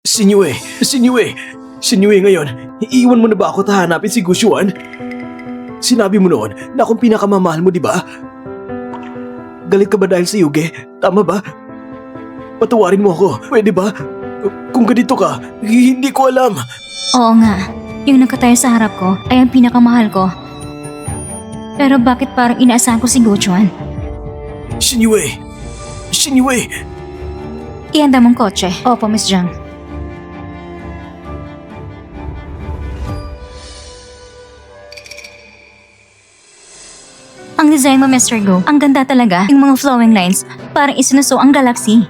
Sinyue! Sinyue! Sinyue ngayon, iiwan mo na ba ako at hahanapin si Gushuan? Sinabi mo noon na akong pinakamamahal mo, di ba? Galit ka ba dahil sa Yuge? Tama ba? Patawarin mo ako, pwede ba? Kung ganito ka, hindi ko alam. Oo nga, yung nakatayo sa harap ko ay ang pinakamahal ko. Pero bakit parang inaasahan ko si Gochuan? Sinyue! Sinyue! Ihanda mong kotse. Opo, Miss Jang. Ang design mo, Mr. Go, ang ganda talaga. Yung mga flowing lines, parang isinuso ang galaxy.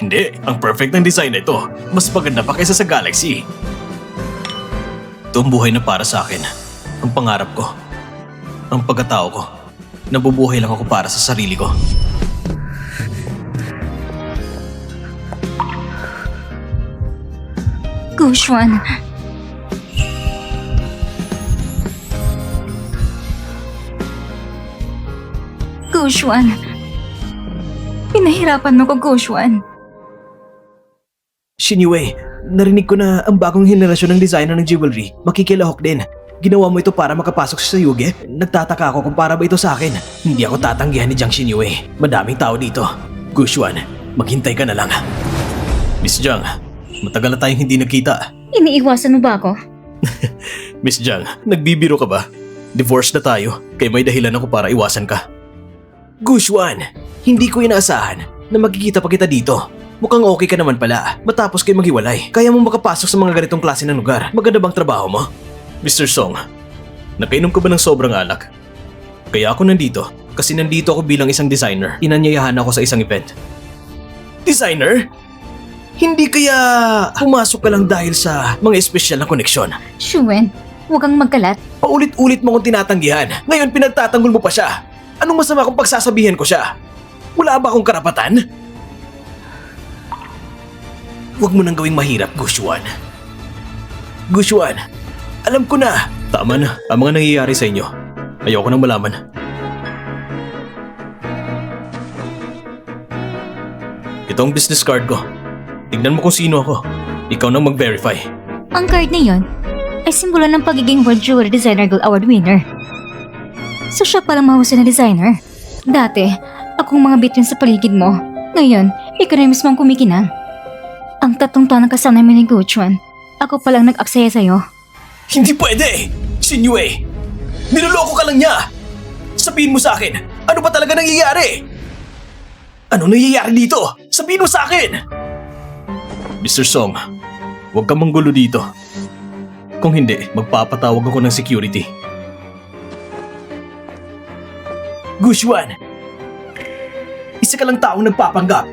Hindi, ang perfect ng design na ito. Mas maganda pa kaysa sa Galaxy. Ito ang buhay na para sa akin. Ang pangarap ko. Ang pagkatao ko. Nabubuhay lang ako para sa sarili ko. Gochuan. Gochuan. Pinahirapan mo ko, Gochuan. Sinyue, narinig ko na ang bagong henerasyon ng designer ng jewelry makikilahok din. Ginawa mo ito para makapasok sa Yuge? Nagtataka ako kung para ba ito sa akin. Hindi ako tatanggihan ni Jiang Sinyue. Madaming tao dito. Gushuan, maghintay ka na lang. Miss Jiang, matagal na tayong hindi nagkita. Iniiwasan mo ba ako? Miss Jiang, nagbibiro ka ba? Divorce na tayo, kaya may dahilan ako para iwasan ka. Gushuan, hindi ko inaasahan na magkikita pa kita dito. Mukhang okay ka naman pala matapos kayo maghiwalay. Kaya mo makapasok sa mga ganitong klase ng lugar. Maganda bang trabaho mo? Mr. Song, nakainom ka ba ng sobrang alak? Kaya ako nandito kasi nandito ako bilang isang designer. Inanyayahan ako sa isang event. Designer? Hindi kaya pumasok ka lang dahil sa mga espesyal na koneksyon? Shuen, huwag kang magkalat. Paulit-ulit mo akong tinatanggihan. Ngayon pinagtatanggol mo pa siya. Anong masama kung pagsasabihan ko siya? Wala ba akong karapatan? Huwag mo nang gawing mahirap, Gushuan. Gushuan, alam ko na. Tama na, ang mga nangyayari sa inyo. Ayoko nang malaman. Ito ang business card ko. Tignan mo kung sino ako. Ikaw nang mag-verify. Ang card na yon ay simbolo ng pagiging World Jewelry Designer Gold Award winner. So siya palang mahusay na designer. Dati, akong mga bituin sa paligid mo. Ngayon, ikaw na mismo ang kumikinang. Ang 3 taon ng kasal namin ni Gochuan, ako palang nag-aksaya sa'yo. Hindi pwede! Sinyue! Niloloko ka lang niya! Sabihin mo sa akin, ano ba talaga nangyayari? Ano nangyayari dito? Sabihin mo sa akin! Mr. Song, huwag kang manggulo dito. Kung hindi, magpapatawag ako ng security. Gushuan! Isa ka lang taong nagpapanggap.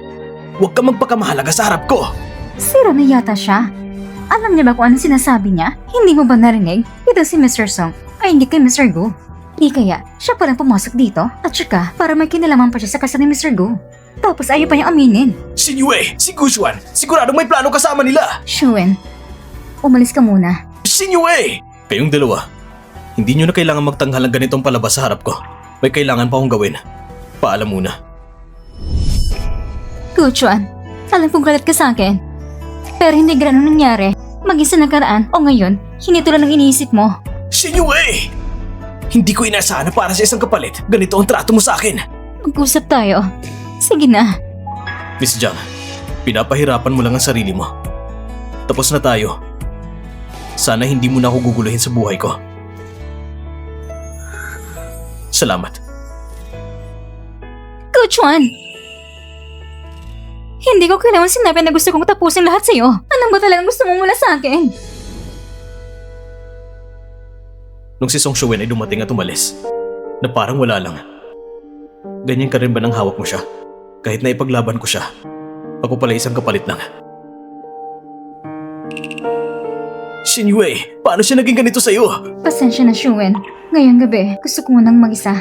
Huwag kang magpakamahalaga sa harap ko. Sira na yata siya. Alam niya ba kung anong sinasabi niya? Hindi mo ba narinig? Ito si Mr. Song ay hindi kay Mr. Go. Di kaya, siya palang pumasok dito at saka para may kinalaman pa siya sa kasal ni Mr. Go. Tapos ayaw pa niyang aminin. Sinyue! Si Gushuan! Siguradong may plano kasama nila! Shuen, umalis ka muna. Sinyue! Kayong dalawa, hindi nyo na kailangan magtanghal ng ganitong palabas sa harap ko. May kailangan pa akong gawin. Paalam muna. Gochuan, alam kong galit ka sa akin. Pero hindi ganun nangyari. Maging sa nakaraan o ngayon, hindi tulad ng iniisip mo. Sinyue! Hindi ko inaasahan na para sa isang kapalit, ganito ang trato mo sa akin. Mag-usap tayo. Sige na. Miss Jiang, pinapahirapan mo lang ang sarili mo. Tapos na tayo. Sana hindi mo na ako guguluhin sa buhay ko. Salamat. Gochuan! Hindi ko kailangan sinabi na gusto kong tapusin lahat sa'yo. Ano ba talagang gusto mo mula sa akin? Nung si Song Shuen ay dumating at umalis, na parang wala lang. Ganyan ka rin ba nang hawak mo siya? Kahit na ipaglaban ko siya, ako pala isang kapalit lang. Sinyue, paano siya naging ganito sa'yo? Pasensya na, Shuen. Ngayong gabi, gusto ko munang mag-isa.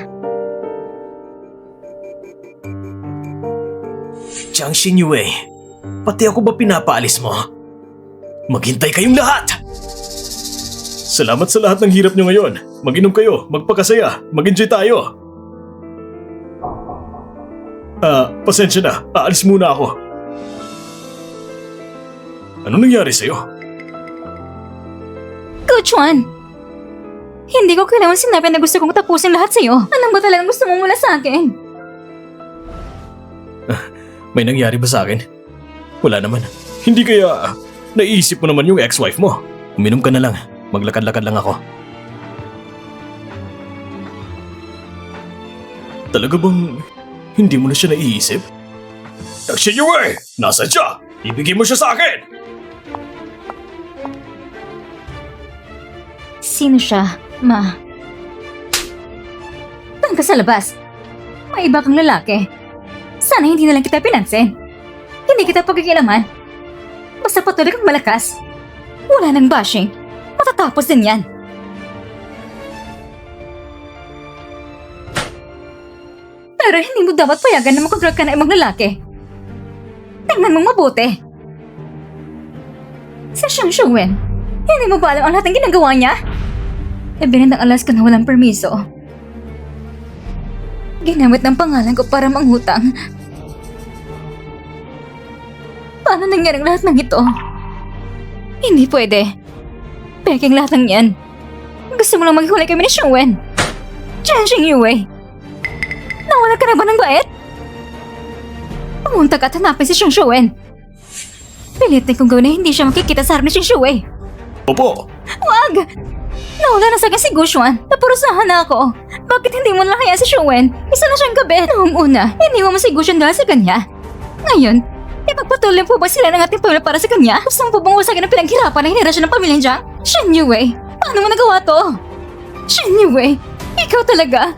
Jiang Sinyue, pati ako ba pinapaalis mo? Maghintay kayong lahat! Salamat sa lahat ng hirap nyo ngayon. Mag-inom kayo, magpakasaya, mag-enjoy tayo. Pasensya na, aalis muna ako. Ano nangyari sa'yo? Coach Juan! Hindi ko kailangan sinabi na gusto kong tapusin lahat sa'yo. Ano ba talagang gusto mo mula sa akin? May nangyari ba sa akin? Wala naman. Hindi kaya naisip mo naman yung ex-wife mo. Uminom ka na lang. Maglakad-lakad lang ako. Talaga bang hindi mo na siya naiisip? Takshin niyo eh! Nasaan siya? Ibigay mo siya sa akin! Sino siya, Ma? Doon ka sa labas. May iba kang lalaki. Sana hindi na lang kita pinansin. Hindi kita pagkikilaman. Basta patuloy kang malakas. Wala nang bashing. Matatapos din yan. Pero hindi mo dapat payagan na makagrab ka na ibang lalaki. Tingnan mong mabuti. Si Xiang Shuwen, hindi mo ba alam ang lahat ng ginagawa niya? Ibinandang alas ka na walang permiso. Ginamit ng pangalan ko para manghutang. Paano nangyaring lahat ng ito? Hindi pwede. Peking lahat ng yan. Gusto mo lang maghiwalay kami ni Shuwen. Chen Xingyue. Nawala ka na ba ng bait? Pumunta ka at hanapin si Xiang Shuwen. Pilitin kong gawin na hindi siya makikita sa harap ni Xiang Shuwei. Opo! Wag! Nawala na sa akin si Guxuan. Naparusahan na ako. Bakit hindi mo lang kaya si Shuwen? Isa na siyang gabi. Noong una, iniwan mo si Guxuan dahil sa kanya. Ngayon, ipagpatuloy po ba sila ng ating pamilya para sa kanya? Gusto mo po bang wasagin ang pinaghirapan ng henerasyon ng pamilyang Jiang? Shen Yue, paano mo nagawa to? Shen Yue, ikaw talaga.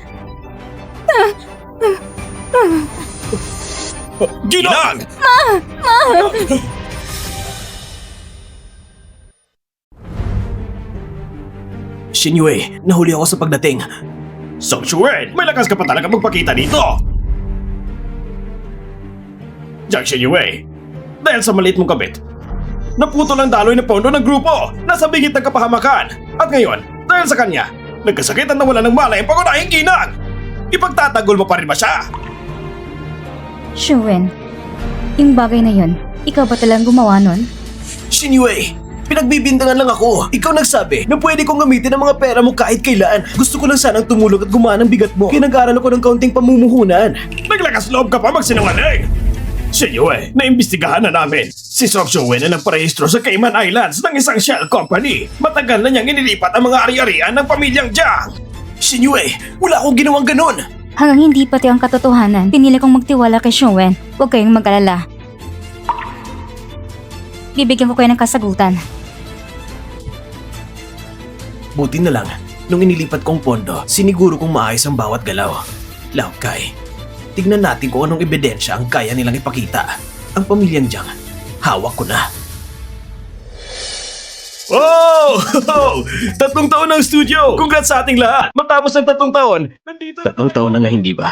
Ginang! Shinue, nahuli ako sa pagdating. Song Shuwen, may lakas ka pa talaga magpakita dito! Jiang Shinue, dahil sa maliit mong kabit, naputol ang daloy na pondo ng grupo, nasa bingit ng kapahamakan. At ngayon, dahil sa kanya, nagkasakit at nawala ng malay ang pangunahing ginang! Ipagtatanggol mo pa rin ba siya? Shuwen, yung bagay na yon, ikaw ba talagang gumawa nun? Shinue, pinagbibintangan lang ako. Ikaw nagsabi na pwede kong gamitin ang mga pera mo kahit kailan. Gusto ko lang sanang tumulong at gumaan ang bigat mo. Kaya nag-aaral ako ng kaunting pamumuhunan. Naglakas loob ka pa magsinungaling! Shinue, naimbestigahan na namin. Si Song Shuwen na nagparehistro sa Cayman Islands ng isang shell company. Matagal na niyang inilipat ang mga ari-arian ng pamilyang Jiang. Shinue, wala akong ginawang ganun. Hanggang hindi pati ang katotohanan, pinili kong magtiwala kay Shuwen. Huwag kayong mag-alala. Bibigyan ko kayo ng kasagutan. Buti na lang, nung inilipat kong pondo, siniguro kong maayos ang bawat galaw. Laukay, tignan natin kung anong ebidensya ang kaya nilang ipakita. Ang pamilyang Jiang, hawak ko na. Oh! 3 taon ng studio! Congrats sa ating lahat! Matapos ng 3 taon, nandito... 3 taon na nga, hindi ba?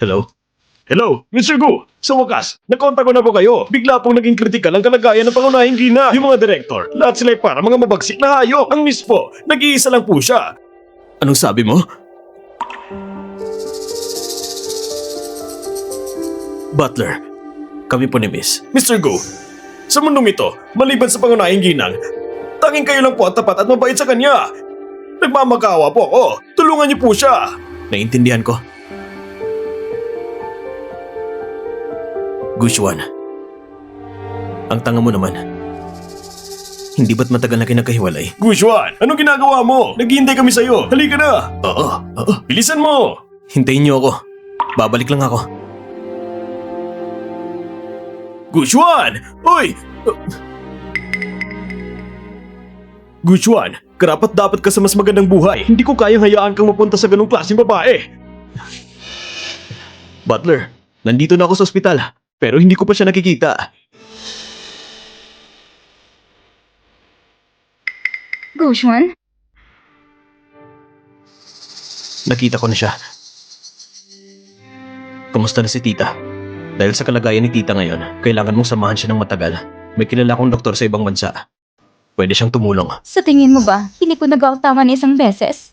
Hello? Hello, Mr. Gu! Sa wakas, nakontak ko na po kayo. Bigla pong naging kritikal ang kalagayan ng pangunahing gina. Yung mga director, lahat sila ay para mga mabagsik na hayop. Ang miss po, nag-iisa lang po siya. Anong sabi mo? Butler, kami po ni Miss. Mr. Gu, sa mundong ito, maliban sa pangunahing ginang, tanging kayo lang po at tapat at mabait sa kanya. Nagmamakawa po ako. Tulungan niyo po siya. Naiintindihan ko. Guxuan, ang tanga mo naman. Hindi ba't matagal na kinakahiwalay? Guxuan, anong ginagawa mo? Naghihintay kami sa'yo. Halika na. Oo. Bilisan mo. Hintayin niyo ako. Babalik lang ako. Guxuan! Uy! Guxuan, karapat dapat ka sa mas magandang buhay. Hindi ko kayang hayaan kang mapunta sa ganung klaseng babae. Butler, nandito na ako sa ospital. Pero hindi ko pa siya nakikita. Guxuan? Nakita ko na siya. Kumusta na si tita? Dahil sa kalagayan ni tita ngayon, kailangan mong samahan siya ng matagal. May kilala akong doktor sa ibang bansa. Pwede siyang tumulong. Sa tingin mo ba, hindi ko nagawa tama na isang beses?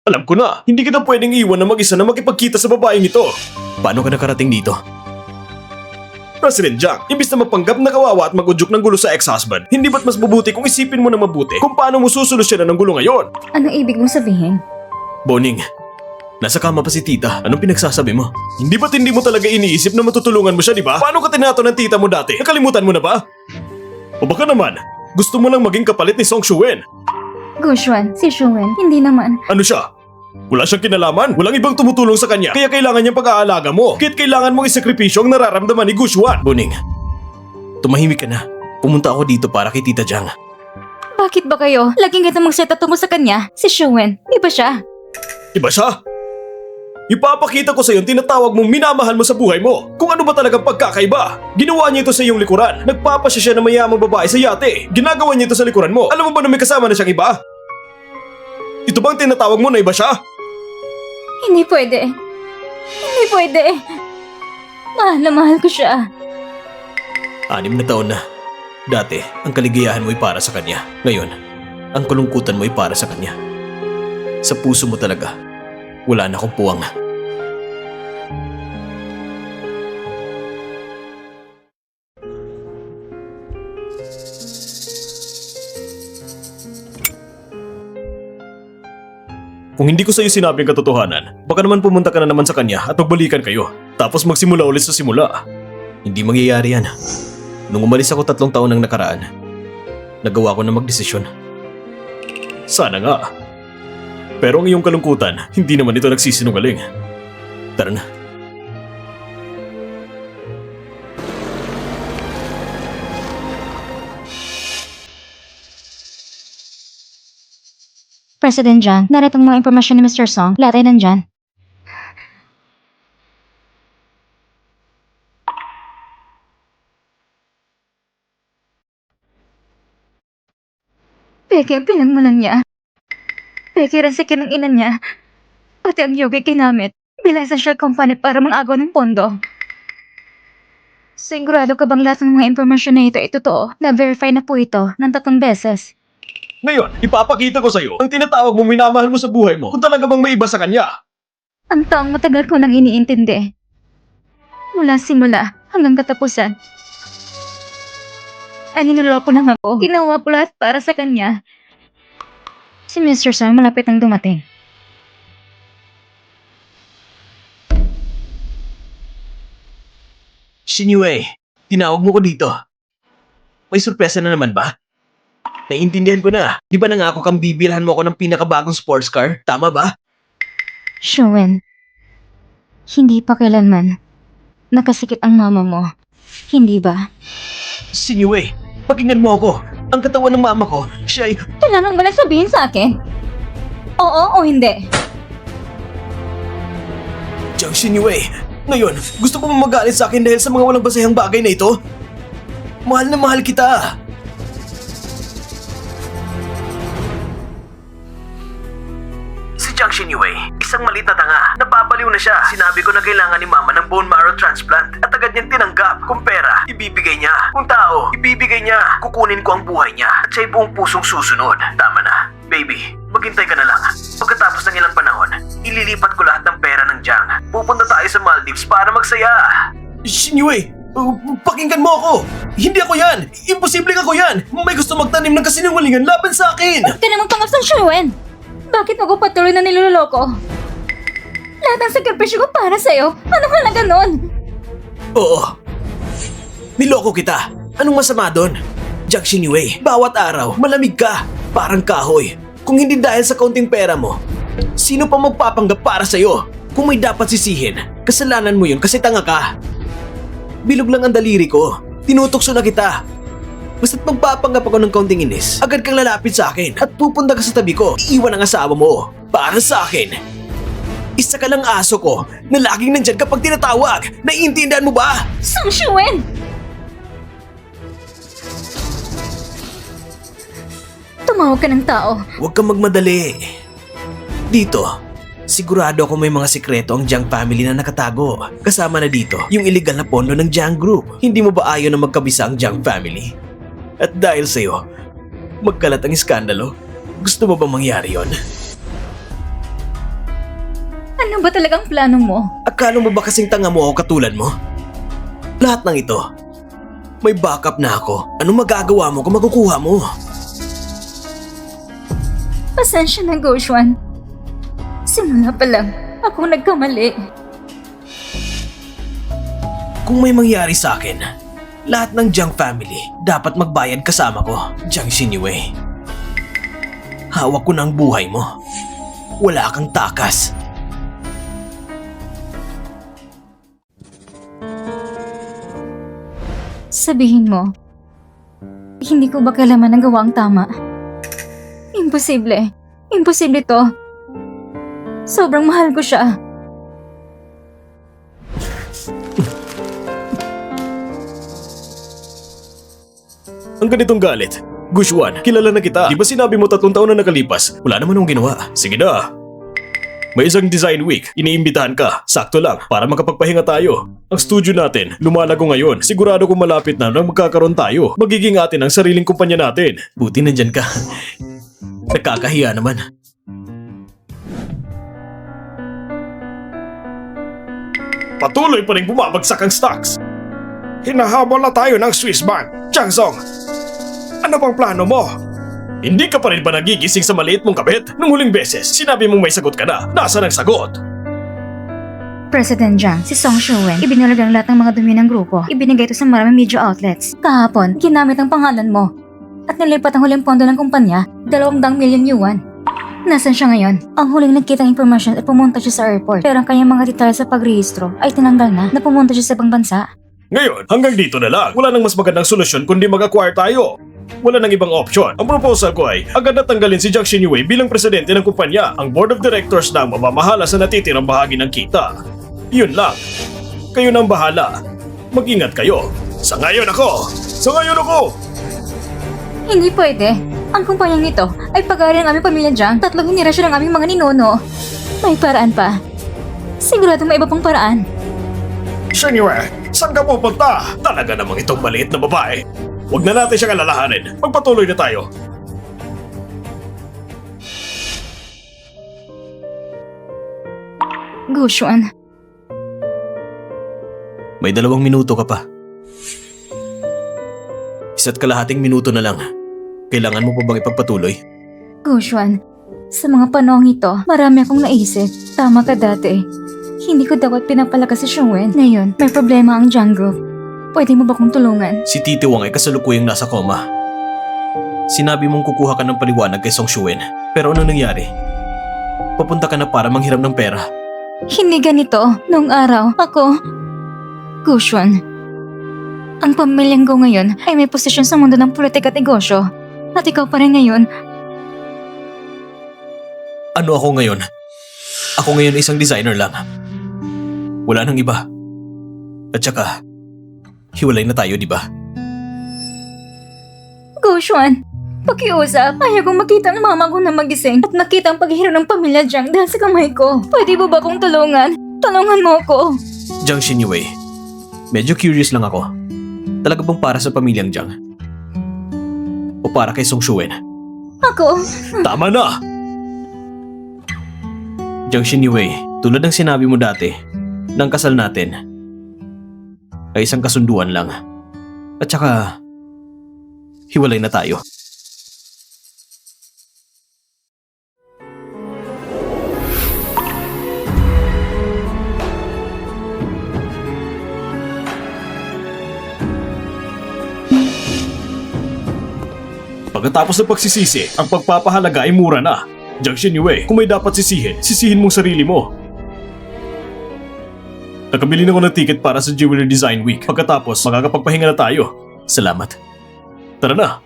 Alam ko na, hindi kita pwedeng iwan na mag-isa na makipagkita sa babaeng ito. Paano ka nakarating dito? President Jiang, imbis na mapanggap na kawawa at mag-udyok ng gulo sa ex-husband, hindi ba't mas mabuti kung isipin mo na mabuti kung paano mo susolusyonan ng gulo ngayon? Anong ibig mong sabihin? Boning, nasa kama pa si tita. Anong pinagsasabi mo? Hindi ba't hindi mo talaga iniisip na matutulungan mo siya, di ba? Paano ka tinato ng tita mo dati? Nakalimutan mo na ba? O baka naman, gusto mo lang maging kapalit ni Song Shuwen? Gushwan, si Shuwen, hindi naman. Ano siya? Wala siyang kinalaman. Walang ibang tumutulong sa kanya. Kaya kailangan niyang pag-aalaga mo. Kaya't kailangan mong isakripisyo ang nararamdaman ni Gushwan. Boning, tumahimik ka na. Pumunta ako dito para kay Tita Jiang. Bakit ba kayo? Laging kita magseta tungkol sa kanya. Si Shuwen, di ba siya? Iba siya? Ipapakita ko sa iyo ang tinatawag mong minamahal mo sa buhay mo. Kung ano ba talagang pagkakaiba. Ginawa niya ito sa iyong likuran. Nagpapasya siya ng mayamang babae sa yate. Ginagawa niya ito sa likuran mo. Alam mo ba na may kasama na siyang iba? Ito bang tinatawag mo na iba siya? Hindi pwede. Hindi pwede. Mahal na mahal ko siya. 6 na taon na. Dati, ang kaligayahan mo ay para sa kanya. Ngayon, ang kalungkutan mo ay para sa kanya. Sa puso mo talaga, wala na akong puwang. Kung hindi ko sa'yo sinabi ang katotohanan, baka naman pumunta ka na naman sa kanya at magbalikan kayo. Tapos magsimula ulit sa simula. Hindi mangyayari yan. Nung umalis ako 3 taon nang nakaraan, nagawa ko na magdesisyon. Sana nga. Pero ang iyong kalungkutan, hindi naman ito nagsisinungaling. Tara na. President Jiang, narito ang mga impormasyon ni Mr. Song. Lahat ay nandyan. Peke ang pinagmulan niya. Peke rin sikin ng ina niya. Pati ang yogi kinamit bilang essential company para mang-agaw ng pondo. Sigurado ka bang lahat ng mga impormasyon na ito ay totoo? Na-verify na po ito ng 3 beses. Ngayon, ipapakita ko sa'yo ang tinatawag mong minamahal mo sa buhay mo kung talaga bang may iba sa kanya. Ang taong matagal ko nang iniintindi. Mula simula hanggang katapusan. Ay niloloko lang ako. Ginawa ko lahat para sa kanya. Si Mr. Song malapit nang dumating. Shinyue, tinawag mo ko dito. May sorpresa na naman ba? Naiintindihan ko na. Di ba nangako kang bibilhan mo ako ng pinakabagong sports car? Tama ba? Shuwen, hindi pa kailanman nakasikip ang mama mo. Hindi ba? Shinyue, pakinggan mo ako. Ang katawan ng mama ko, siya ay... Kailangan mo lang sabihin sa akin? Oo o hindi? Jiang Shinyue, ngayon, gusto mo magalit sa akin dahil sa mga walang basahang bagay na ito? Mahal na mahal kita. Si Jiang Shinyue, isang maliit na tanga. Napapaliw na siya. Sinabi ko na kailangan ni mama ng bone marrow transplant at agad niyang tinanggap. Kung pera, ibibigay niya. Kung tao, ibibigay niya. Kukunin ko ang buhay niya at siya'y buong pusong susunod. Tama na. Baby, maghintay ka na lang. Pagkatapos ng ilang panahon, ililipat ko lahat ng pera ng Jiang. Pupunta tayo sa Maldives para magsaya. Shinyue, pakinggan mo ako. Hindi ako yan. Imposibleng ako yan. May gusto magtanim ng kasinungalingan laban sa akin. Bakit ka naman pangas ng Shuwen? Bakit mo ko patuloy na niloloko? Lahat ng sakripisyo ko para sa'yo. Anong halaga nun? Oo. Niloko kita. Anong masama doon? Jiang Shinyue, bawat araw, malamig ka. Parang kahoy. Kung hindi dahil sa kaunting pera mo, sino pa magpapanggap para sa'yo? Kung may dapat sisihin, kasalanan mo yun kasi tanga ka. Bilog lang ang daliri ko. Tinutukso na kita. Basta't magpapanggap ako ng kaunting inis, agad kang lalapit sa akin at pupunta ka sa tabi ko. Iiwan ang asawa mo. Para sa akin, isa ka lang aso ko na laging nandyan kapag tinatawag. Naiintindihan mo ba? Song Shuwen! Tumawag ka ng tao. Huwag kang magmadali. Dito, sigurado ako may mga sikreto ang Jiang family na nakatago. Kasama na dito yung illegal na pondo ng Jiang Group. Hindi mo ba ayaw na magkabisa ang Jiang family? At dahil sa'yo, magkalat ang iskandalo. Gusto mo bang mangyari yon? Ano ba talagang plano mo? Akala mo ba kasing tanga mo ako katulad mo? Lahat ng ito, may backup na ako. Anong magagawa mo kung makukuha mo? Pasensya na, Goshwan. Simula pa lang, ako nagkamali. Kung may mangyari sa akin, lahat ng Jiang family dapat magbayad kasama ko, Jiang Xinyu. Hawak ko na ang buhay mo. Wala kang takas. Sabihin mo, hindi ko ba kailanman ang gawa ang tama? Imposible. Imposible to. Sobrang mahal ko siya. Ang ganitong galit. Gushwan, kilala na kita. Di ba sinabi mo 3 taon na nakalipas? Wala naman akong ginawa. Sige na. May isang design week. Iniimbitahan ka. Sakto lang para makapagpahinga tayo. Ang studio natin, lumalago ngayon. Sigurado kung malapit na nang magkakaroon tayo. Magiging atin ang sariling kumpanya natin. Buti nandyan ka. Nakakahiya naman. Patuloy pa rin bumabagsak ang stocks. Hinahabol na tayo ng Swiss bank. Changsong, ano bang plano mo? Hindi ka pa rin ba nagigising sa maliit mong kabit? Nung huling beses, sinabi mong may sagot ka na. Nasaan ang sagot? President Jiang, si Song Shuen, ibinulag ang lahat ng mga dumi ng grupo. Ibinigay ito sa maraming media outlets. Kahapon, ginamit ang pangalan mo. At nilipat ang huling pondo ng kumpanya, 200 milyon yuan. Nasaan siya ngayon? Ang huling nagkitang impormasyon ay pumunta siya sa airport. Pero ang kanyang mga detalye sa pagrehistro ay tinanggal na pumunta siya sa ibang bansa. Ngayon, hanggang dito na lang. Wala nang mas magandang solusyon kundi mag-acquire tayo. Wala nang ibang option. Ang proposal ko ay agad na tanggalin si Jiang Xinyu bilang presidente ng kumpanya. Ang board of directors na ang mamamahala sa natitirang bahagi ng kita. Yun lang. Kayo nang bahala. Mag-ingat kayo. Sa ngayon ako! Hindi pwede. Ang kumpanyang ito ay pag-aari ng aming pamilya Jiang. 3 henerasyon ng aming mga ninuno. May paraan pa. Sigurado may iba pang paraan. Xinyu, saan ka pupunta? Talaga namang itong maliit na babae. Huwag na natin siyang alalahanin. Magpatuloy na tayo. Gushwan, May 2 minuto ka pa. 1.5 minuto na lang. Kailangan mo pa bang ipagpatuloy? Gushwan, sa mga panahong ito, marami akong naisip. Tama ka dati. Hindi ko dapat pinapalakas si Shuen. Ngayon, may problema ang Jiang Group. Pwede mo ba kong tulungan? Si Titi Wang ay kasalukuyang nasa koma. Sinabi mong kukuha ka ng paliwanag kay Song Shuen. Pero ano nangyari? Papunta ka na para manghiram ng pera. Hindi ganito. Noong araw, ako... Gushwan, ang pamilyang Go ngayon ay may posisyon sa mundo ng politika at negosyo. At ikaw pa rin ngayon. Ano ako ngayon? Ako ngayon isang designer lang. Wala nang iba. At saka, hiwalay na tayo, di ba? Gushwan, pakiusap. Ayaw kong makita ang mama ko na magising at makita ang paghihirap ng pamilya Jiang dahil sa kamay ko. Pwede mo ba kong tulungan? Tulungan mo ko. Jiang Xinyu, medyo curious lang ako. Talaga bang para sa pamilyang Jiang? O para kay Song Shuen? Ako? Tama na! Jiang Xinyu, tulad ng sinabi mo dati, ng kasal natin ay isang kasunduan lang. At saka, hiwalay na tayo. Pagkatapos ng pagsisisi, ang pagpapahalaga ay mura na. Jiang Xinyu, kung may dapat sisihin mong sarili mo. Nakabili na ako ng ticket para sa Jewelry Design Week. Pagkatapos, makakapagpahinga na tayo. Salamat. Tara na.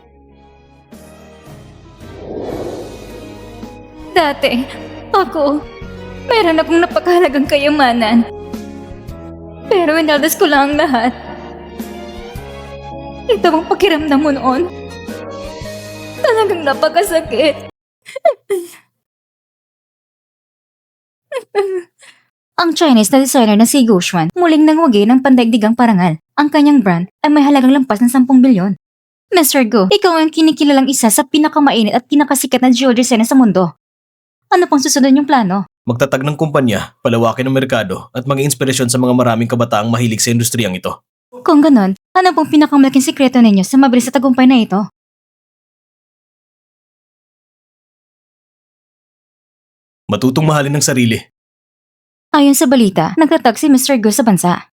Dati, ako, meron akong napakahalagang kayamanan. Pero inaldas ko lang ang lahat. Ito ang pakiramdam mo noon. Talagang napakasakit. Ang Chinese na designer na si Gushwan muling nangwagi ng pandaigdigang parangal. Ang kanyang brand ay may halagang lampas ng 10 bilyon. Mr. Gu, ikaw ang kinikilalang isa sa pinakamainit at pinakasikat na jewelry designer sa mundo. Ano pang susunod yung plano? Magtatag ng kumpanya, palawakin ang merkado at maging inspirasyon sa mga maraming kabataang mahilig sa industriyang ito. Kung ganon, ano pong pinakamalaking sikreto ninyo sa mabilis sa tagumpay na ito? Matutong mahalin ng sarili. Ayon sa balita, nagtatag si Mr. Go sa bansa.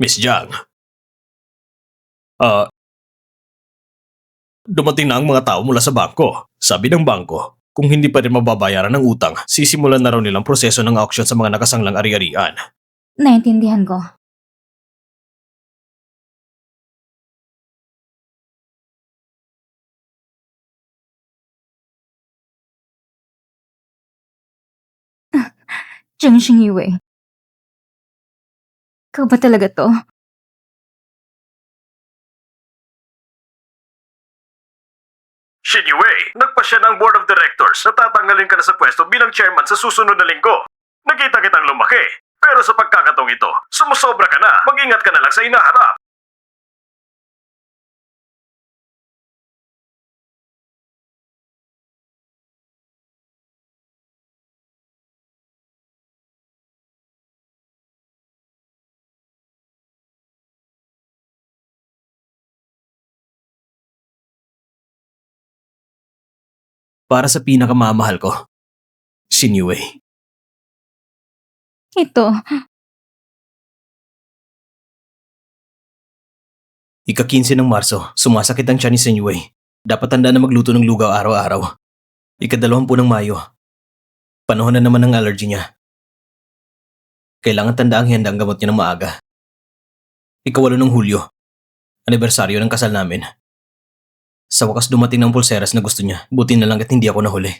Miss Jiang. Dumating na ang mga tao mula sa bangko. Sabi ng bangko, kung hindi pa rin mababayaran ng utang, sisimulan na raw nilang proseso ng auction sa mga nakasanglang ari-arian. Naintindihan ko. Jiang Xingyue. Ikaw ba talaga to? Shinyue, nagpasya ng board of directors na tatanggalin ka na sa pwesto bilang chairman sa susunod na linggo. Nakita kitang lumaki. Pero sa pagkakataong ito, sumusobra ka na. Mag-ingat ka na lang sa hinaharap. Para sa pinakamamahal ko, Xinyu. Ito, Ika-15 ng Marso, sumasakit ang tiyan ni Xinyu. Dapat tandaan na magluto ng lugaw araw-araw. Ika-20 ng Mayo, panahon na naman ng allergy niya. Kailangan tandaang handa ang gamot niya ng maaga. Ika-8 ng Hulyo, anibersaryo ng kasal namin. Sa wakas dumating ng pulseras na gusto niya, buti na lang at hindi ako nahuli.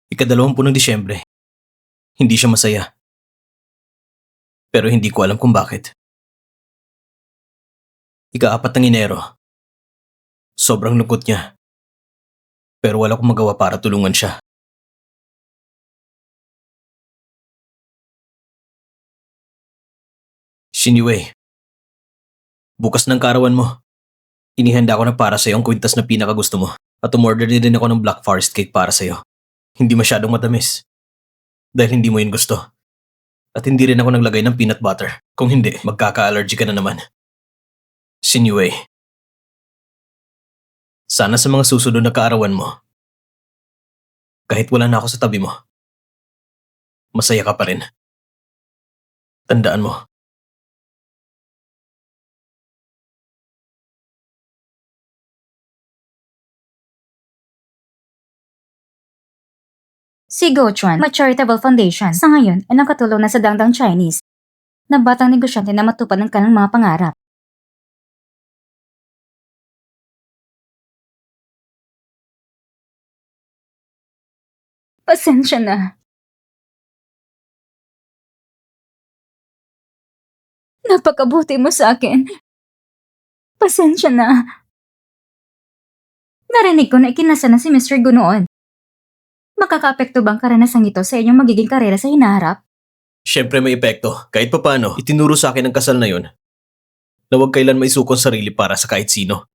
Ika-20 ng Disyembre, hindi siya masaya. Pero hindi ko alam kung bakit. Ika-4 ng Enero, sobrang lungkot niya. Pero wala akong magawa para tulungan siya. Xinyu, bukas ng karawan mo. Inihanda ko na para sa'yo ang kwintas na pinakagusto mo at umorder din ako ng Black Forest Cake para sa'yo. Hindi masyadong matamis. Dahil hindi mo yun gusto. At hindi rin ako naglagay ng peanut butter. Kung hindi, magkaka-allergy ka na naman. Xinyu, sana sa mga susunod na kaarawan mo, kahit wala na ako sa tabi mo, masaya ka pa rin. Tandaan mo. si Gochuan, Charitable Foundation, sa ngayon ay nakatulong na sa Dangdang Chinese na batang negosyante na matupad ng kanilang mga pangarap. Pasensya na. Napakabuti mo sa akin. Pasensya na. Narinig ko na ikinasa na si Mr. Gu noon. Makakaapekto bang karanasang ito sa inyong magiging karera sa hinaharap? Siyempre may epekto. Kahit papano, itinuro sa akin ang kasal na yun na huwag kailan maisukong sarili para sa kahit sino.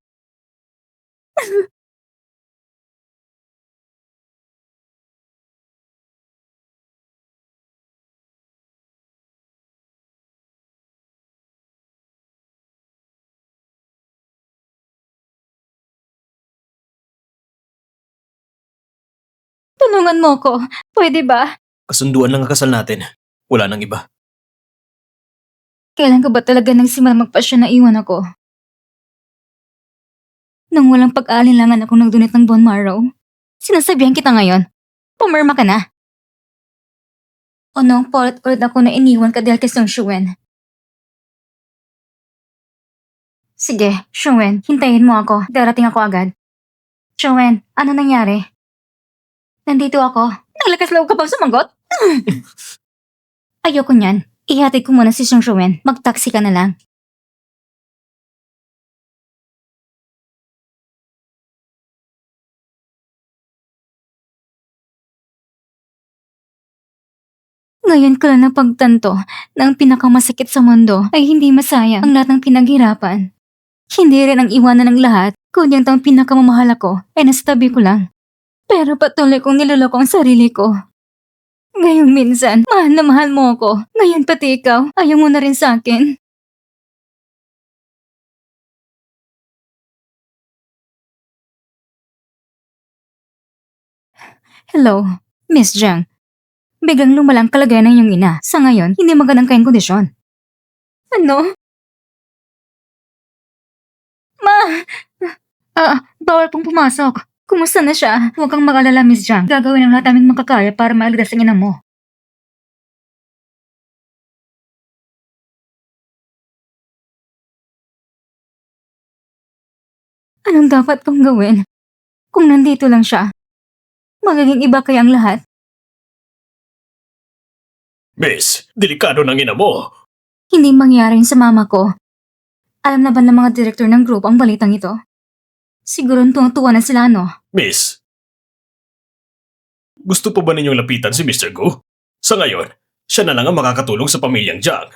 Tulungan mo ko. Pwede ba? Kasunduan lang ang kasal natin. Wala nang iba. Kailan ka ba talaga nagsimula magpasya na iwan ako? Nang walang pag-aalinlangan akong nagdunit ng bone marrow? Sinasabihan kita ngayon. Pumirma ka na. O nung paulit-ulit ako na iniwan ka dahil kay Sung Shuen. Sige, Shuen, hintayin mo ako. Darating ako agad. Shuen, ano nangyari? Nandito ako. Naglakas loob ka bang sumagot? Ayoko niyan. Ihatid ko muna si Sung Shuen. Mag-taxi ka na lang. Ngayon ko lang napagtanto na ang pinakamasakit sa mundo ay hindi masayang ang lahat ng pinaghirapan. Hindi rin ang iwanan ng lahat, kundi ang pinakamamahal ako ay nasa tabi ko lang. Pero patuloy kong niloloko ang sarili ko. Ngayong minsan, mahal na mahal mo ako. Ngayon pati ikaw, ayaw mo na rin sa akin. Hello, Miss Jiang. Biglang lumalang kalagayan ng iyong ina. Sa ngayon, hindi magandang kayong kondisyon. Ano? Ma! Bawal pong pumasok. Kumusta na siya? Huwag kang mag-alala, Miss Jiang. Gagawin ang lahat aming makakaya para maaligtas ang ina mo. Anong dapat kong gawin? Kung nandito lang siya, magiging iba kaya ang lahat? Miss, delikado ng ina mo. Hindi mangyari yun sa mama ko. Alam na ba ng mga direktor ng group ang balitang ito? Siguro tuwa na sila, no? Miss, gusto pa ba ninyong lapitan si Mr. Gu? Sa ngayon, siya na lang ang makakatulong sa pamilyang Jiang.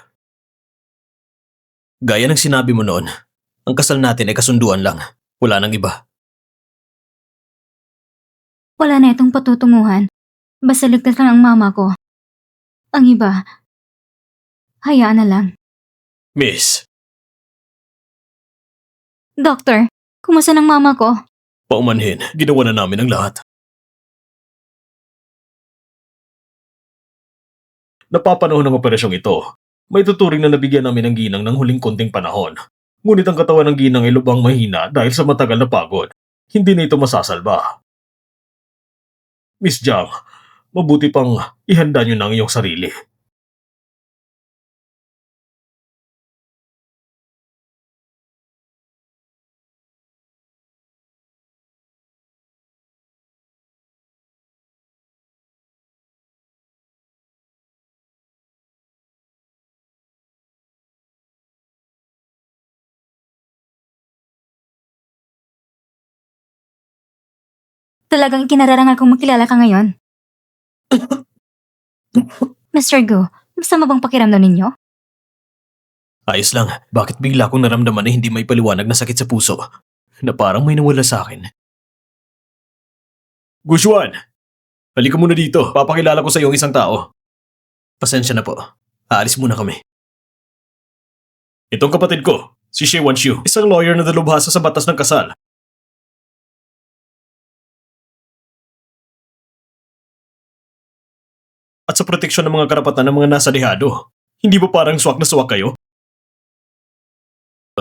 Gaya ng sinabi mo noon, ang kasal natin ay kasunduan lang. Wala nang iba. Wala na itong patutunguhan. Basta ligtas lang ang mama ko. Ang iba, hayaan na lang. Miss, Doctor, kumusta ng mama ko? Paumanhin, ginawa na namin ang lahat. napapanahon ng operasyong ito, may tuturing na nabigyan namin ng ginang ng huling konting panahon. Ngunit ang katawan ng ginang ay lubang mahina dahil sa matagal na pagod. Hindi na ito masasalba. Miss Jiang, mabuti pang ihanda niyo ng iyong sarili. Talagang kinararangal kong makilala ka ngayon. Mr. Go, masama bang pakiramdam ninyo? Ayos lang, bakit bigla kong naramdaman na hindi may paliwanag na sakit sa puso? Na parang may nawala sa akin. Gushwan! Halika muna dito, papakilala ko sa iyo ang isang tao. Pasensya na po. Aalis muna kami. Itong kapatid ko, si Xie Wanshu, isang lawyer na dalubhasa sa batas ng kasal. At sa proteksyon ng mga karapatan ng mga nasa lihado. Hindi ba parang swak na swak kayo?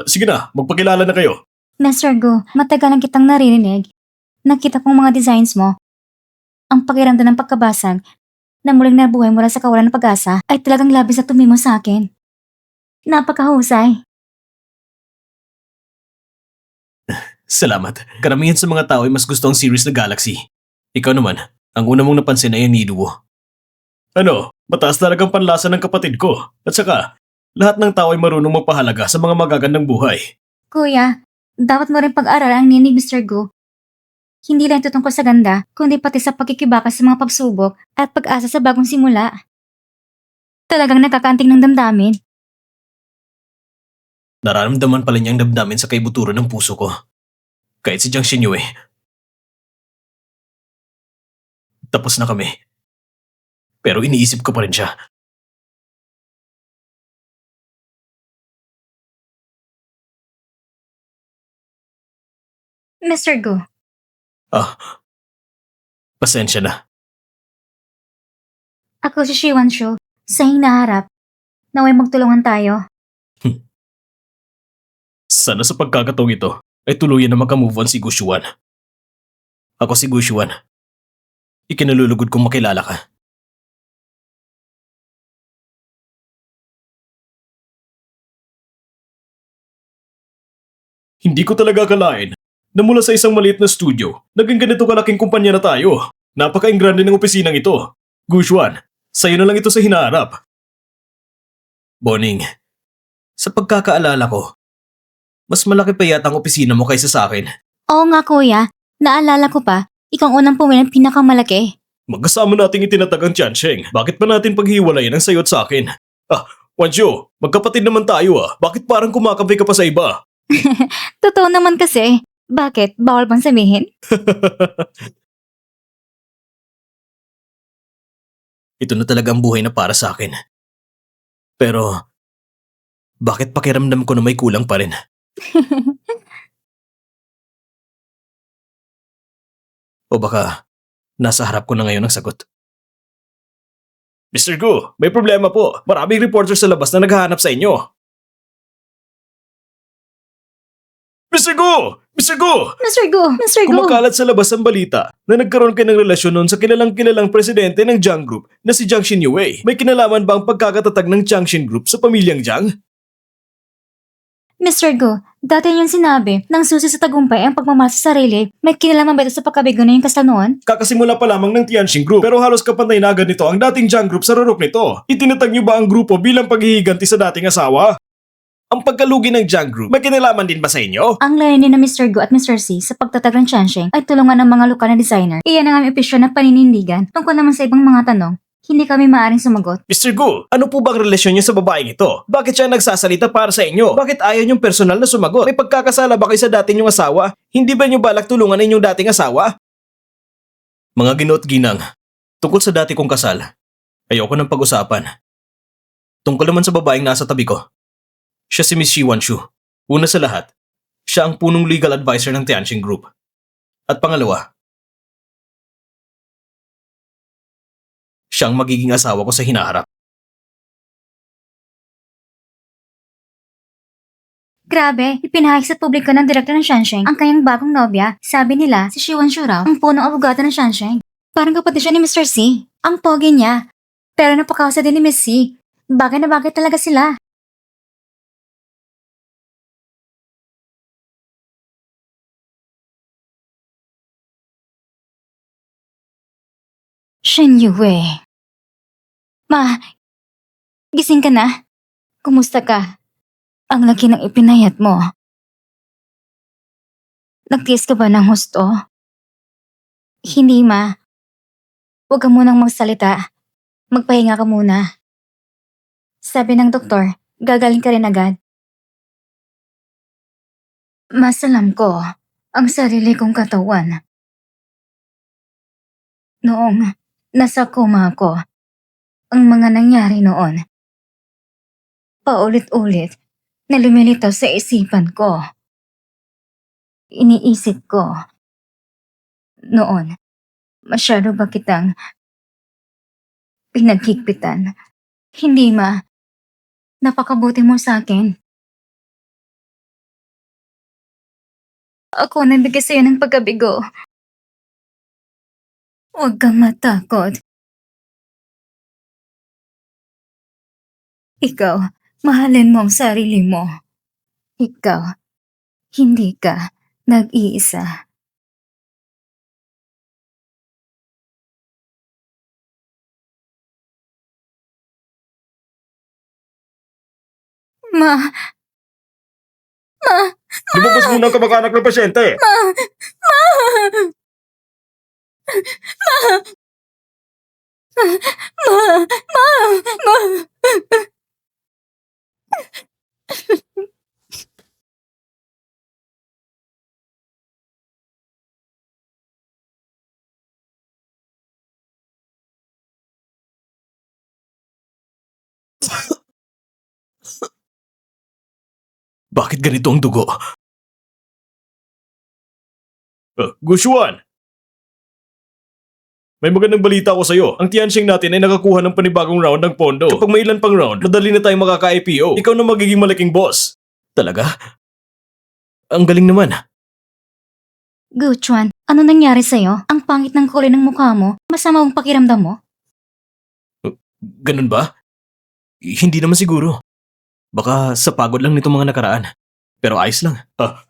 Sige na, magpakilala na kayo. Mr. Go, matagal lang kitang naririnig. Nakita kong mga designs mo. Ang pakiramdam ng pagkabasag na muling nabuhay mula sa kawalan ng pag-asa ay talagang labis na tumimo sa akin. Napakahusay. Salamat. Karamihan sa mga tao ay mas gusto ang series na Galaxy. Ikaw naman, ang una mong napansin ay ang Niduo. Ano, mataas talagang panlasa ng kapatid ko. At saka, lahat ng tao ay marunong magpahalaga sa mga magagandang buhay. Kuya, dapat mo rin pag-aralan ang ninig Mr. Go. Hindi lang ito tungkol sa ganda, kundi pati sa pagkikibaka sa mga pagsubok at pag-asa sa bagong simula. Talagang nakakaanting ng damdamin. Nararamdaman pala niyang damdamin sa kaibuturan ng puso ko. Kahit si Jiang Xinyue. Tapos na kami. Pero iniisip ko pa rin siya. Mr. Go, Pasensya na. ako si Xie Wanshu. Sa hinaharap, naway magtulungan tayo. Sana sa pagkakataong ito ay tuluyan na makamove on si Gushwan. Ako si Gushwan. Ikinalulugod kong makilala ka. Hindi ko talaga akalain na mula sa isang maliit na studio, naging ganito kalaking kumpanya na tayo. Napaka-ingrande ng opisinang ito. Gushwan, sa'yo na lang ito sa hinaharap. Boning, sa pagkakaalala ko, mas malaki pa yata ang opisina mo kaysa sa akin. Oo nga kuya, naalala ko pa, ikaw ang unang puwi ng pinakamalaki. Magkasama nating itinatag ang Tiansheng. Bakit pa natin paghiwalayin ang sayo at sa akin? Wanshu, magkapatid naman tayo ah. Bakit parang kumakampi ka pa sa iba? Totoo naman kasi. Bakit? Bawal bang sabihin? Ito na talaga ang buhay na para sa akin. Pero, bakit pakiramdam ko na may kulang pa rin? O baka, nasa harap ko na ngayon ang sagot. Mr. Gu, may problema po. Maraming reporter sa labas na naghahanap sa inyo. Mr. Gu! Mr. Gu! Mr. Go! Mr. Go! Kumakalat sa labas ang balita na nagkaroon kayo ng relasyon noon sa kilalang presidente ng Jiang Group na si Jiang Xinyue. May kinalaman ba ang pagkakatatag ng Jiangxin Group sa pamilyang Jiang? Mr. Go, dati yung sinabi, nang susi sa tagumpay ang pagmamahal sa sarili, may kinalaman ba ito sa pagkabigo na yung kasal noon? Kakasimula pa lamang ng Tianjin Group pero halos kapantay na agad nito ang dating Jiang Group sa rurok nito. Itinatag niyo ba ang grupo bilang paghihiganti sa dating asawa? Ang pagkalugi ng Jiang Group, may kinalaman din ba sa inyo? Ang layunin ng Mr. Go at Mr. C sa pagtatag ng Tiansheng ay tulungan ng mga lokal na designer. Iyan ang aming opisyon ng paninindigan. Tungkol naman sa ibang mga tanong, hindi kami maaaring sumagot. Mr. Gu, ano po bang relasyon niyo sa babaeng ito? Bakit siya nagsasalita para sa inyo? Bakit ayaw niyong personal na sumagot? May pagkakasala ba kayo sa dati niyong asawa? Hindi ba niyo balak tulungan ang inyong dating asawa? Mga ginoo at ginang, tungkol sa dati kong kasal, ayoko nang pag-usapan. Tungkol naman sa babaeng nasa tabi ko, siya si Miss Shi Wanshu. Una sa lahat, siya ang punong legal advisor ng Tianjin Group. At pangalawa, siya ang magiging asawa ko sa hinaharap. Grabe, ipinahayag sa publiko ng direktor ng Tiansheng ang kanyang bagong nobya. Sabi nila, si Shiwan Shu raw, ang punong abogado ng Tiansheng. Parang kapatid siya ni Mr. C. Ang pogi niya. Pero napakausa din ni Miss C. Bagay na bagay talaga sila. Shen Yue. Ma, gising ka na? Kumusta ka? Ang laki ng ipinayat mo. Nagtiis ka ba ng husto? Hindi, ma. Huwag ka munang magsalita. Magpahinga ka muna. Sabi ng doktor, gagaling ka rin agad. Masalam ko ang sarili kong katawan. Noong nasa koma ako, ang mga nangyari noon, paulit-ulit na lumilitaw sa isipan ko. Iniisip ko, noon, masyado ba kitang pinagkikpitan? Hindi, ma. Napakabuti mo sa akin. Ako nagbigay sa'yo ng pagkabigo. Huwag kang matakot. Ikaw, mahalin mo ang sarili mo. Ikaw, hindi ka nag-iisa. Ma! Lumabas muna ang kamag-anak ng pasyente. Bakit ganito ang dugo? Gushuan! May magandang balita ako sa'yo. Ang Tianjin natin ay nakakuha ng panibagong round ng pondo. Kapag may ilan pang round, madali na tayong makaka-IPO. Ikaw na magiging malaking boss. Talaga? Ang galing naman. Guchuan, ano nangyari sa'yo? Ang pangit ng kulay ng mukha mo. Masama ang pakiramdam mo? Ganun ba? Hindi naman siguro. Baka sa pagod lang nitong mga nakaraan. Pero ayos lang.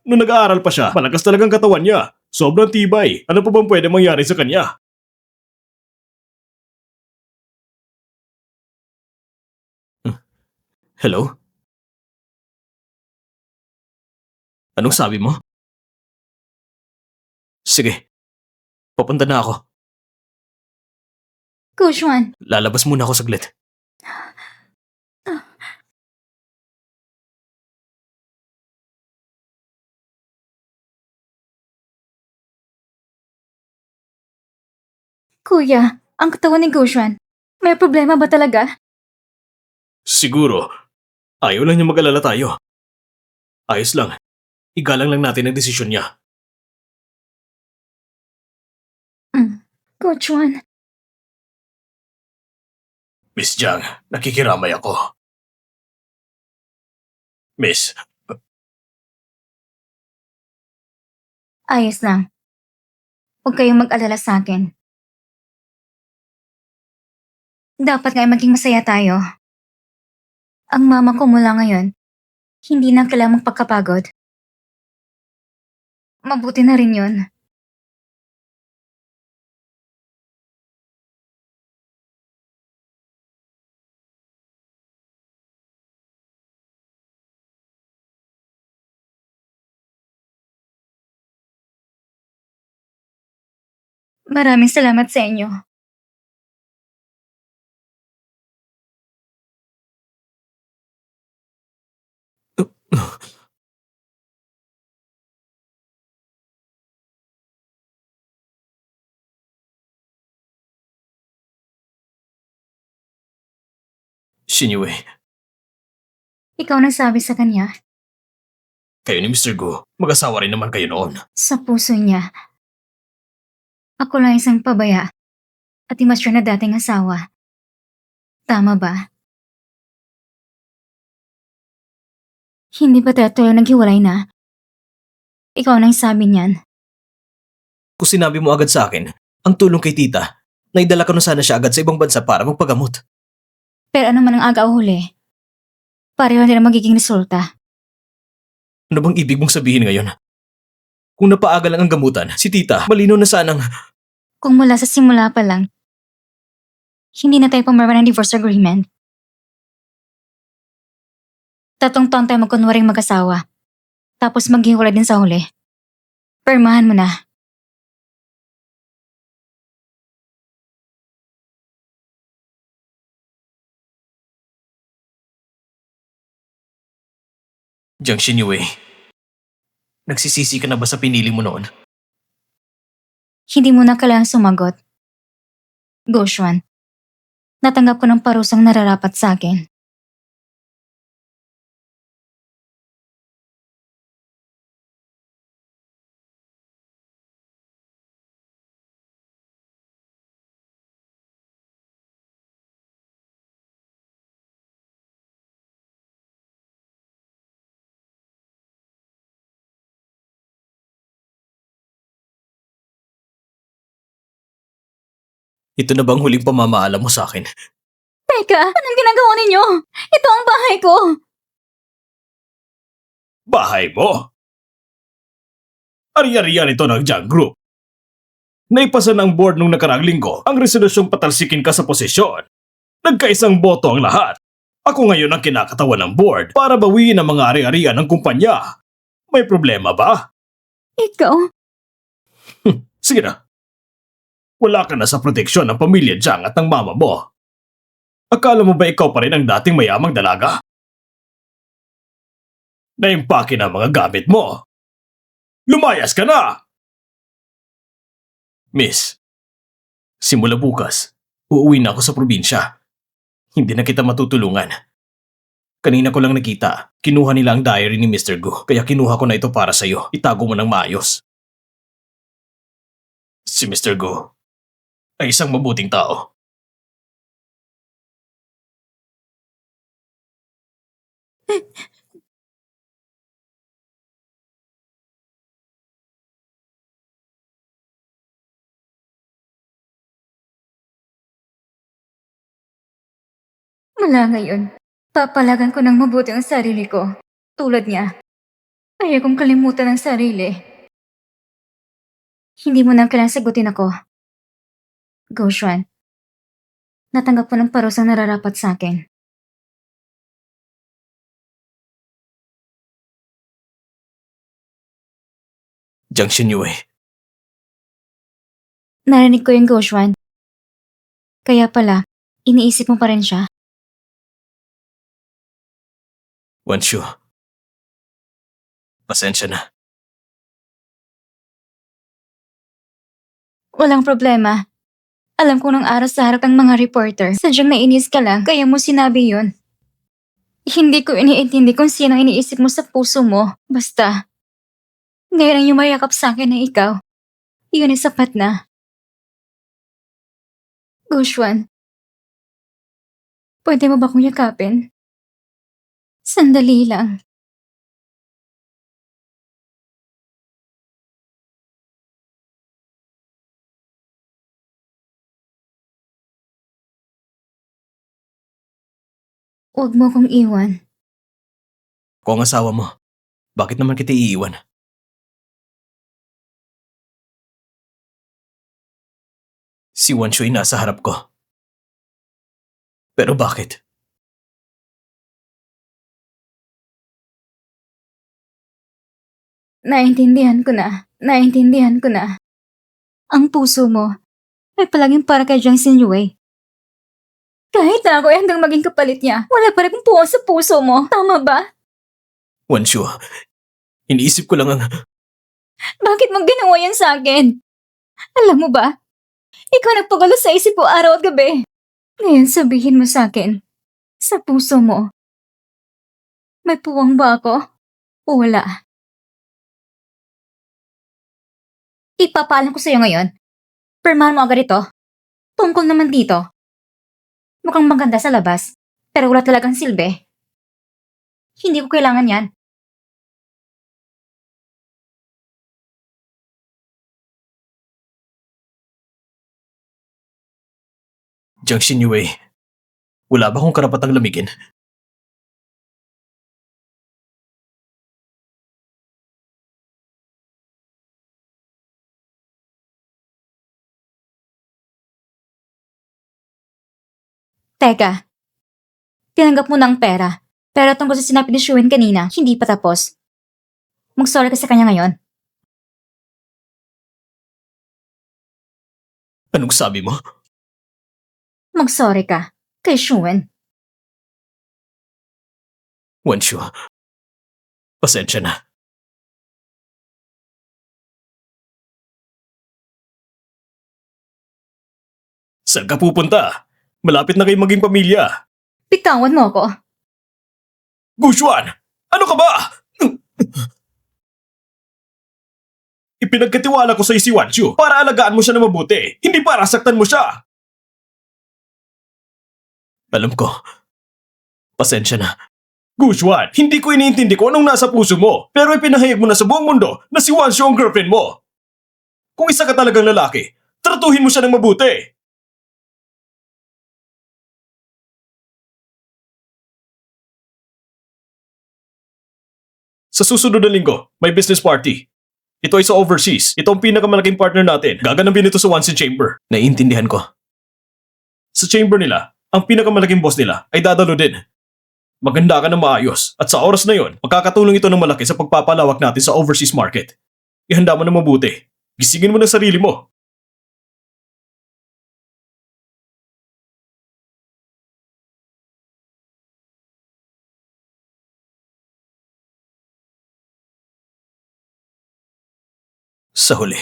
Nung nag-aaral pa siya, malakas talagang katawan niya. Sobrang tibay. Ano pa bang pwede mangyari sa kanya? Hello? Anong sabi mo? Sige. Papunta na ako. Coach Juan, Lalabas muna ako saglit. Kuya, ang katawan ni Coach Juan, may problema ba talaga? Siguro. Ayaw lang niya mag-alala tayo. Ayos lang. Igalang lang natin ang desisyon niya. Coach Juan, Miss Jiang, nakikiramay ako. Miss, ayos lang. Huwag kayong mag-alala sa akin. Dapat nga maging masaya tayo. Ang mama ko mula ngayon, hindi na kailangang magpagkapagod. Mabuti na rin yun. Maraming salamat sa inyo. Shinyue, Ikaw nagsabi sa kanya, kayo ni Mr. Gu, mag-asawa rin naman kayo noon. sa puso niya. Ako lang isang pabaya at imature na dating asawa. Tama ba? Hindi ba tayo tuloy naghiwalay na? Ikaw nang sabi niyan. Kung sinabi mo agad sa akin, ang tulong kay tita, naidala ko na sana siya agad sa ibang bansa para magpagamot. Pero ano man ang aga o huli, pareho din ang magiging resulta. Ano bang ibig mong sabihin ngayon? Kung napaaga lang ang gamutan, si tita, malino na sanang... Kung mula sa simula pa lang, hindi na tayo pumirma ng divorce agreement. Tatong taon tayo magkunwaring mag-asawa. Tapos maghiwalay din sa huli. Permahan mo na. Jiang Shinyue, nagsisisi ka na ba sa pinili mo noon? Hindi mo na kailangang sumagot. Goshuan, natanggap ko ng parusang nararapat sa akin. Ito na bang huling pamamaalam mo sa akin? Teka, anong ginagawa ninyo? Ito ang bahay ko! Bahay mo? Ari-ariyan ito ng Jiang Group. Naipasa ng board nung nakaraang linggo ang resolusyong patalsikin ka sa posisyon. Nagkaisang boto ang lahat. Ako ngayon ang kinakatawan ng board para bawiin ang mga ari-arian ng kumpanya. May problema ba? Ikaw? Sige na. Wala ka na sa proteksyon ng pamilya Jiang at ng mama mo. Akala mo ba ikaw pa rin ang dating mayamang dalaga? Naimpake na ang mga gamit mo. Lumayas ka na! Miss, simula bukas, uuwi na ako sa probinsya. Hindi na kita matutulungan. Kanina ko lang nakita, kinuha nila ang diary ni Mr. Gu, kaya kinuha ko na ito para sa'yo. Itago mo ng maayos. Si Mr. Gu ay isang mabuting tao. Mula ngayon, papalagan ko ng mabuti ang sarili ko. Tulad niya. Ayaw kong kalimutan ang sarili. Hindi mo na kailangang sagutin ako. Goshuan, natanggap ko ng parusang nararapat sa akin. Jiang Shinyue, Narinig ko yung Goshuan. Kaya pala, iniisip mo pa rin siya. Wanshu, pasensya na. Walang problema. Alam ko nung araw sa harap ng mga reporter, sadyang nainis ka lang, kaya mo sinabi yun. Hindi ko iniintindi kung sino iniisip mo sa puso mo. Basta, ngayon ang yumayakap sa akin na ikaw. Yun ay sapat na. Gushwan, pwede mo ba kong yakapin? Sandali lang. Huwag mo kong iwan. Ako ang asawa mo. Bakit naman kita iiwan? Si Wanshu ay nasa harap ko. Pero bakit? Naintindihan ko na. Naintindihan ko na. Ang puso mo ay palaging para kay Jiang Xinyu. Kahit na ako ay hanggang maging kapalit niya, wala pa rin puwan sa puso mo. Tama ba? Wanshu, iniisip ko lang ang... Bakit mo ginawa yan sa akin? Alam mo ba? Ikaw nagpagulo sa isip ko araw at gabi. Ngayon sabihin mo sa akin, sa puso mo, may puwang ba ako? O wala? Ipapaalam ko sa'yo ngayon. Permahan mo agad ito. Tungkol naman dito. Mukhang maganda sa labas, pero wala talagang silbi. Hindi ko kailangan yan. Jiang Xinyu, wala ba akong karapatang lamigin? Teka, tinanggap mo ng pera, pero tungkol sa sinabi ni Shuin kanina, hindi pa tapos. Mag-sorry ka sa kanya ngayon. Anong sabi mo? Mag-sorry ka kay Shuin. Wanshu, pasensya na. Saan ka pupunta? Malapit na kayo maging pamilya. Bitawan mo ako. Gushwan! Ano ka ba? Ipinagkatiwala ko sa si Wanshu para alagaan mo siya na mabuti, hindi para saktan mo siya. Alam ko. Pasensya na. Gushwan, hindi ko iniintindi kung anong nasa puso mo, pero ipinahayag mo na sa buong mundo na si Wanshu ang girlfriend mo. Kung isa ka talagang lalaki, tratuhin mo siya ng mabuti. Sa susunod na linggo, may business party. Ito ay sa overseas. Ito ang pinakamalaking partner natin. Gaganapin ito sa Wansin Chamber. Naiintindihan ko. Sa chamber nila, ang pinakamalaking boss nila ay dadalo din. Maganda ka na maayos at sa oras na yon, magkakatulong ito ng malaki sa pagpapalawak natin sa overseas market. Ihanda mo na mabuti. Gisingin mo na sarili mo. Sa huli,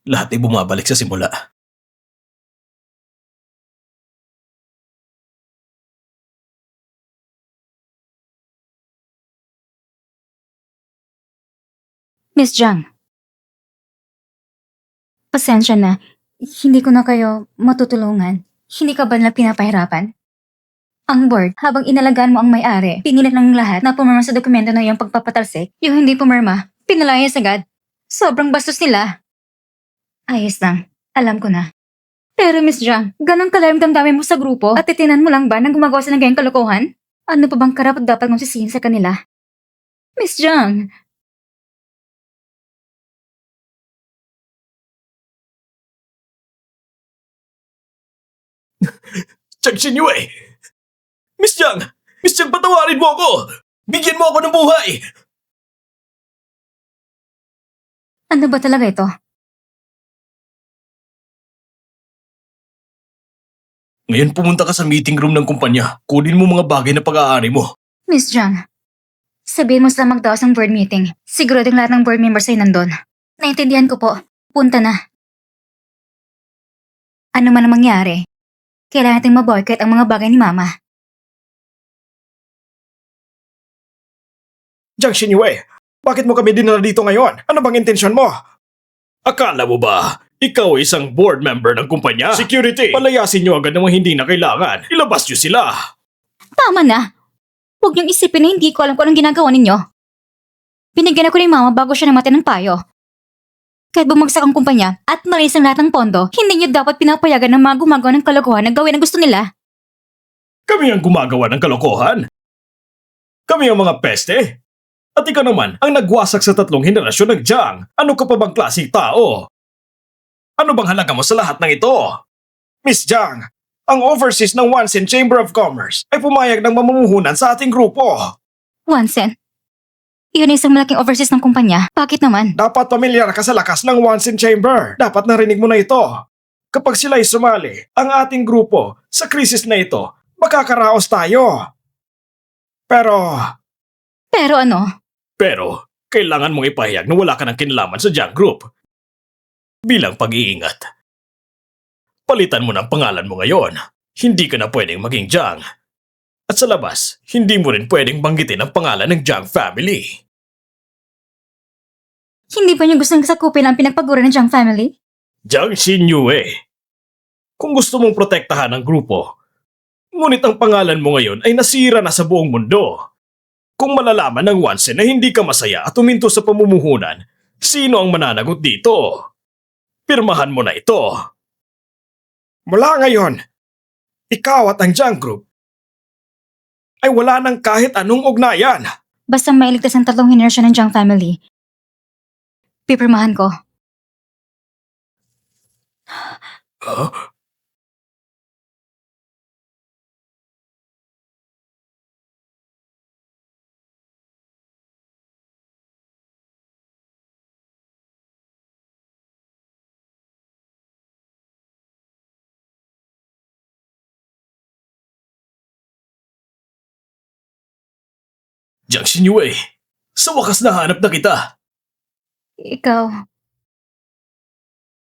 lahat ay bumabalik sa simula. Miss Jiang. Pasensya na. Hindi ko na kayo matutulungan. Hindi ka ba nila pinapahirapan? Ang board, habang inalagaan mo ang may-ari, pinilit ng lahat na pumirma sa dokumento na iyong pagpapatalsik. Yung hindi pumirma, pinalayas agad. Sobrang bastos nila. Ayos lang. Alam ko na. Pero Miss Jiang, ganun kalalim damdamin mo sa grupo at titinan mo lang ba na gumagawa sila ng ganyang kalokohan? Ano pa bang karapat dapat mong sisihin sa kanila? Miss Jiang, Jiang Xinyu! Miss Jiang! Miss Jiang, patawarin mo ako! Bigyan mo ako ng buhay! ano ba talaga ito? Ngayon pumunta ka sa meeting room ng kumpanya. Kunin mo mga bagay na pag-aari mo. Miss John, sabihin mo sila magdaos ng board meeting. Siguradong lahat ng board members ay nandun. Naintindihan ko po. Punta na. Ano man ang mangyari, kailangan nating maboycott ang mga bagay ni Mama. Jiang Xinyue, bakit mo kami dinala dito ngayon? Ano bang intensyon mo? Akala mo ba, ikaw ay isang board member ng kumpanya? Security! Palayasin niyo agad ng mga hindi na kailangan. Ilabas niyo sila! Tama na! Huwag niyong isipin na hindi ko alam kung anong ginagawa ninyo. Binigyan ako ni Mama bago siya namatay ng payo. Kahit bumagsak ang kumpanya at malis ang lahat ng pondo, hindi niyo dapat pinapayagan ng mga gumagawa ng kalokohan na gawin ang gusto nila. Kami ang gumagawa ng kalokohan. Kami ang mga peste. At ikaw naman ang nagwasak sa 3 henerasyon ng Jiang. Ano ka pa bang klaseng tao? Ano bang halaga mo sa lahat ng ito? Miss Jiang, ang overseas ng Wansen Chamber of Commerce ay pumayag ng mamumuhunan sa ating grupo. Wansen, iyon ay isang malaking overseas ng kumpanya. Bakit naman? Dapat pamilyar ka sa lakas ng Wansen Chamber. Dapat narinig mo na ito. Kapag sila'y sumali, ang ating grupo, sa krisis na ito, makakaraos tayo. Pero ano? Pero, kailangan mong ipahayag na wala ka ng kinalaman sa Jiang Group. Bilang pag-iingat. Palitan mo ng pangalan mo ngayon. Hindi ka na pwedeng maging Jiang. At sa labas, hindi mo rin pwedeng banggitin ang pangalan ng Jiang family. Hindi ba niyo gustong sakupin ang pinagpagura ng Jiang family? Jiang Xinyue. Kung gusto mong protektahan ang grupo, ngunit ang pangalan mo ngayon ay nasira na sa buong mundo. Kung malalaman ng Wansen na hindi ka masaya at huminto sa pamumuhunan, sino ang mananagot dito? Pirmahan mo na ito. Mula ngayon, ikaw at ang Jiang Group ay wala ng kahit anong ugnayan. Basta mailigtas ang 3 henerasyon ng Jiang family, pipirmahan ko. Huh? Jiang Xinyue, sa wakas nahanap na kita. Ikaw,